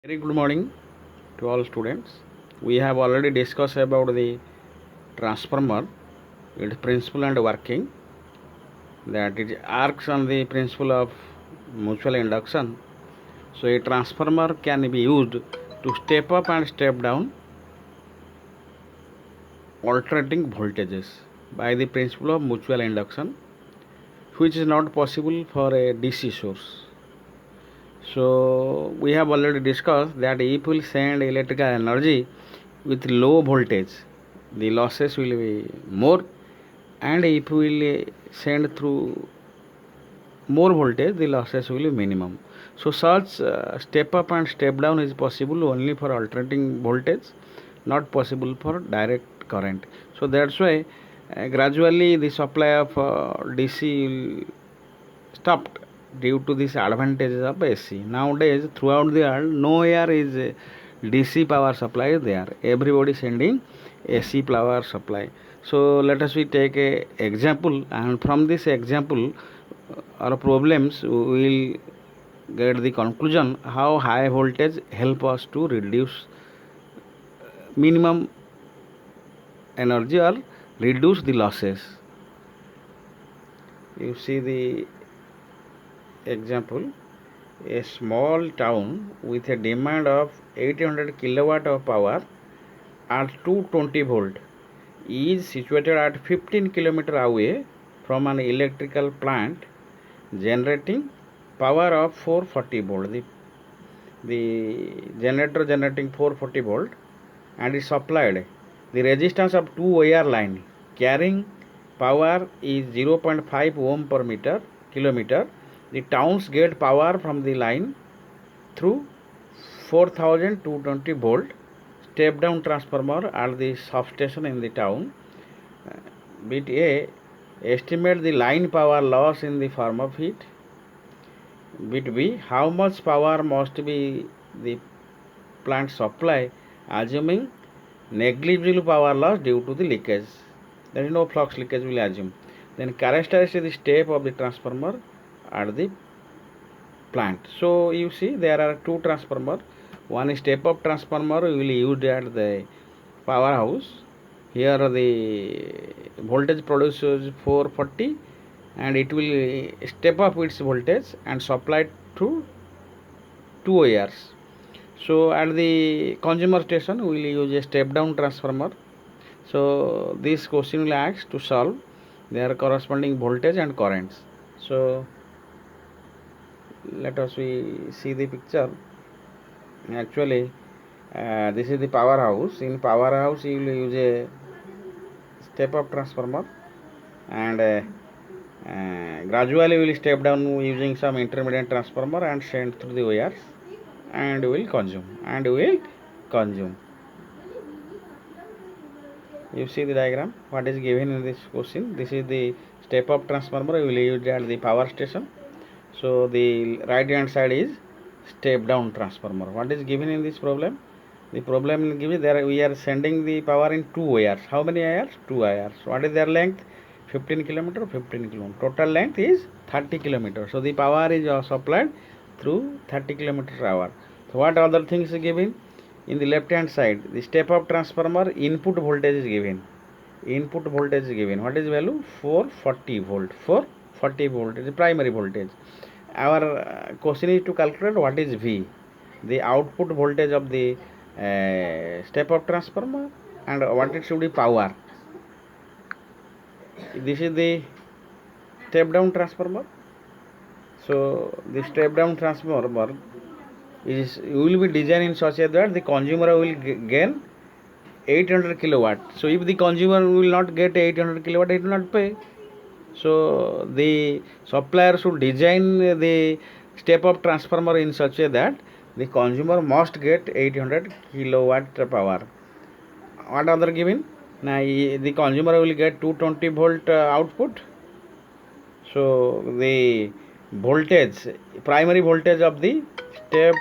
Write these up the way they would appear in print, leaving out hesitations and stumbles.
Very good morning to all students. We have already discussed about the transformer, its principle and working, that it acts on the principle of mutual induction. So a transformer can be used to step up and step down alternating voltages by the principle of mutual induction, which is not possible for a DC source. So we have already discussed that if we send electrical energy with low voltage, the losses will be more, and if we will send through more voltage, the losses will be minimum. So such step up and step down is possible only for alternating voltage, not possible for direct current. So that's why gradually the supply of DC will stopped due to this advantages of AC. Nowadays, throughout the world, nowhere is DC power supply is there. Everybody sending AC power supply. So let us we take a example, and from this example, our problems we will get the conclusion how high voltage help us to reduce minimum energy or reduce the losses. You see the example, a small town with a demand of 800 kilowatt of power at 220 volt is situated at 15 kilometer away from an electrical plant generating power of 440 volt. The generator generating 440 volt and is supplied. The resistance of 2 wire line carrying power is 0.5 ohm per meter kilometer. The towns get power from the line through 4220 volt step down transformer at the substation in the town. Bit A, estimate the line power loss in the form of heat. Bit B, how much power must be the plant supply assuming negligible power loss due to the leakage. There is no flux leakage will assume. Then characterize the step of the transformer at the plant. So you see there are two transformer. One is step up transformer we will use at the powerhouse. Here the voltage produces 440 and it will step up its voltage and supply to 2 wires. So at the consumer station we will use a step down transformer. So this question will ask to solve their corresponding voltage and currents. So let us we see the picture. Actually this is the powerhouse. In powerhouse you will use a step up transformer and gradually we will step down using some intermediate transformer and send through the wires and will consume. You see the diagram what is given in this question. This is the step up transformer we will use at the power station. So the right hand side is step down transformer. What is given in this problem? The problem given there we are sending the power in 2 wires. How many wires? 2 wires. What is their length? 15 kilometer, 15 kilometer. Total length is 30 kilometer. So the power is supplied through 30 kilometer hour. So what other things is given? In the left hand side, the step up transformer input voltage is given. Input voltage is given. What is value? 440 volt. 440 volt is the primary voltage. Our question is to calculate what is V, the output voltage of the step up transformer, and what it should be power. This is the step down transformer. So the step down transformer is will be designed in such a that the consumer will gain 800 kilowatt. So if the consumer will not get 800 kilowatt, it will not pay. So the supplier should design the step up transformer in such a that the consumer must get 800 kilowatt power. What other given? Now the consumer will get 220 volt output. So the voltage, primary voltage of the step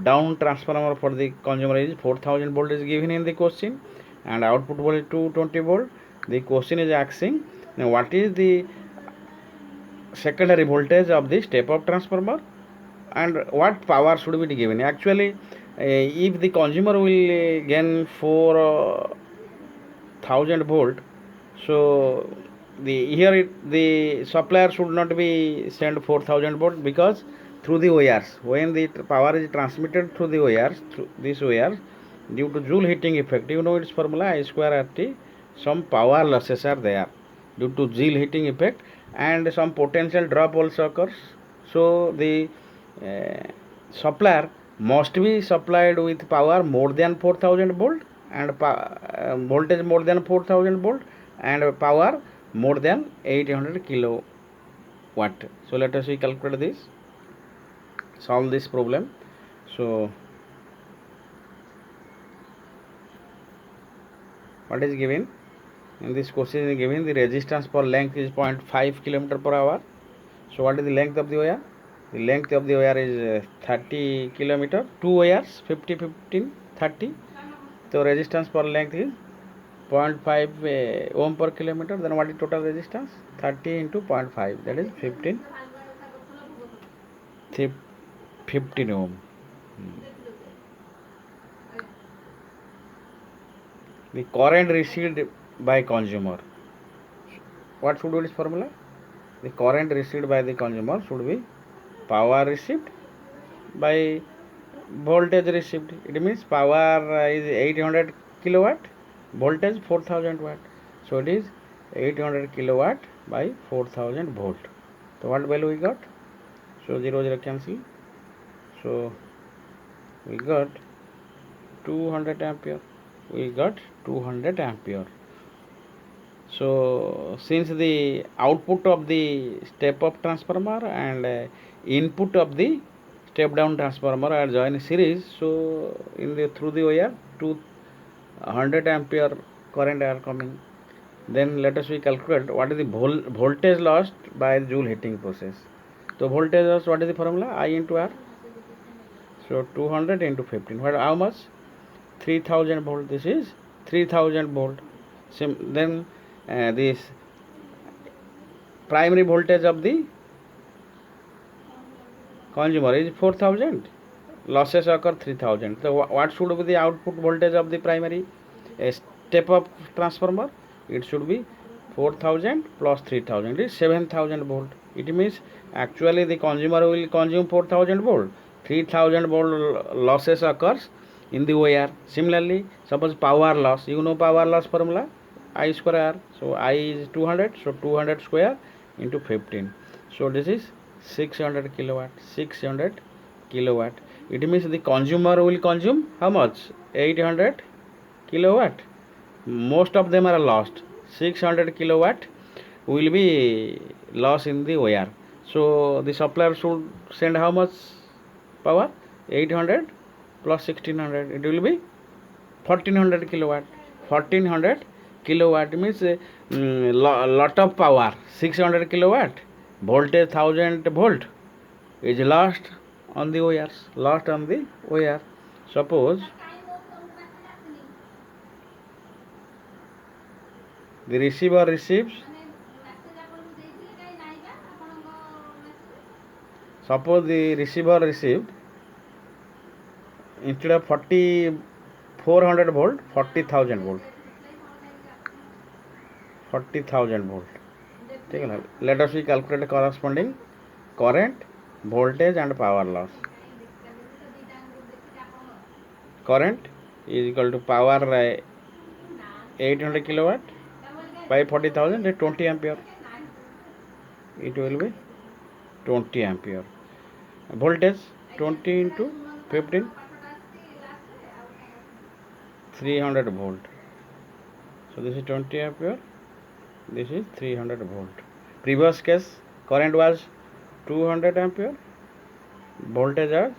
down transformer for the consumer is 4000 volt is given in the question, and output voltage 220 volt. The question is asking now what is the secondary voltage of the step up transformer and what power should be given. Actually if the consumer will gain 4000 volt, so the supplier should not be send 4000 volt, because through the wires, when the power is transmitted through the wires, through this wires, due to Joule heating effect, you know its formula I square RT, some power losses are there due to Joule heating effect, and some potential drop also occurs. So the supplier must be supplied with power more than 4000 volt, and voltage more than 4000 volt, and power more than 800 kilowatt. So let us calculate this, solve this problem. So what is given in this question is given the resistance per length is 0.5 kilometer per hour. So what is the length of the wire? The length of the wire is 30 kilometer, 2 wires, 50, 15, 30. So resistance per length is 0.5 ohm per kilometer. Then what is total resistance? 30 into 0.5, that is 15 ohm. The current received by consumer. What should be its formula? The current received by the consumer should be power received by voltage received. It means power is 800 kilowatt, voltage 4000 watt. So it is 800 kilowatt by 4000 volt. So what value we got? So 0 cancel. So we got 200 ampere. We got 200 ampere. So since the output of the step up transformer and input of the step down transformer are joined series, so in the through the wire 200 ampere current are coming. Then let us we calculate what is the voltage lost by the Joule heating process. So voltage loss, what is the formula? I into R. So 200 into 15. What, how much? 3000 volt. This is 3000 volt. Then this primary voltage of the consumer is 4000. Losses occur 3000. So what should be the output voltage of the primary step up transformer? It should be 4000 plus 3000 is 7000 volt. It means actually the consumer will consume 4000 volt. 3000 volt losses occurs in the wire. Similarly, suppose power loss, you know power loss formula I square R. So I is 200, so 200 square into 15. So this is 600 kilowatt. 600 kilowatt. It means the consumer will consume how much? 800 kilowatt. Most of them are lost. 600 kilowatt will be lost in the wire. So the supplier should send how much power? 800 plus 1600. It will be 1400 kilowatt. 1400 kilowatt means lot of power. 600 kilowatt. Voltage 1000 volt is lost on the wires. Lost on the wire. Suppose the receiver receives, suppose the receiver received instead of 400 volt, 40,000 volt. 40,000 volt. Let us calculate the corresponding current, voltage and power loss. Current is equal to power 800 kilowatt by 40,000 is 20 ampere. It will be 20 ampere. Voltage 20 into 15, 300 volt. So this is 20 ampere. This is 300 volt. Previous case current was 200 ampere. Voltage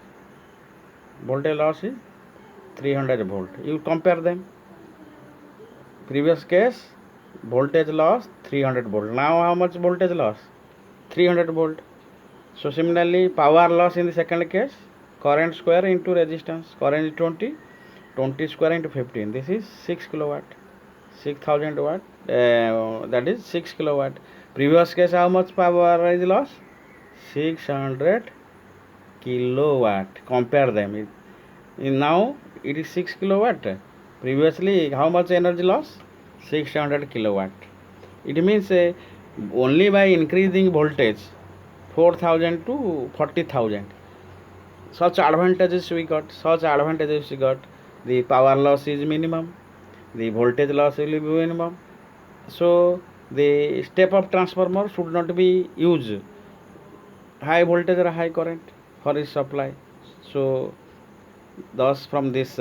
loss is 300 volt. You compare them. Previous case voltage loss 300 volt. Now how much voltage loss? 300 volt. So similarly power loss in the second case, current square into resistance. Current is 20, 20 square into 15. This is 6 kilowatt. 6000 watt, that is 6 kilowatt. Previous case how much power is lost? 600 kilowatt. Compare them. Now it is 6 kilowatt. Previously, how much energy loss? 600 kilowatt. It means only by increasing voltage 4000 to 40,000. Such advantages we got. The power loss is minimum. The voltage loss will be minimum. So the step up transformer should not be used high voltage or high current for its supply. So thus from this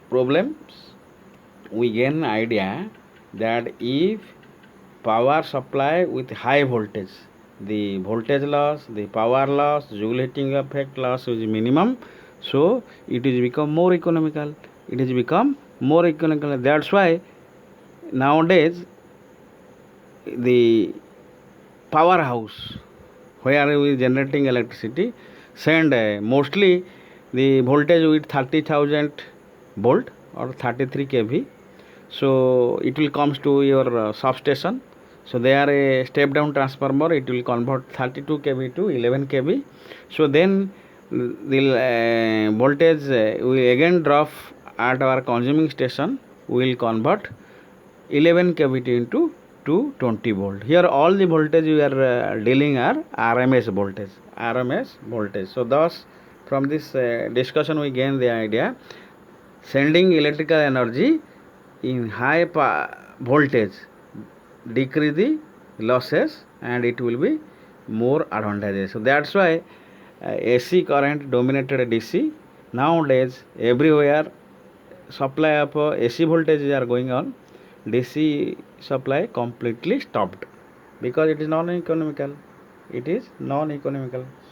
problems we gain idea that if power supply with high voltage, the voltage loss, the power loss, joule heating effect loss is minimum, so it is become more economical. That's why nowadays the powerhouse where we generating electricity send mostly the voltage with 30,000 volt or 33 kV. So it will comes to your substation. So they are a step down transformer. It will convert 32 kV to 11 kV. So then the voltage will again drop at our consuming station. We will convert 11 kV into 220 volt. Here all the voltage we are dealing are RMS voltage. So thus from this discussion we gain the idea sending electrical energy in high voltage decrease the losses and it will be more advantageous. So that's why AC current dominated DC. Nowadays everywhere supply of AC voltages are going on. DC supply completely stopped because it is non-economical.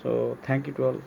So thank you to all.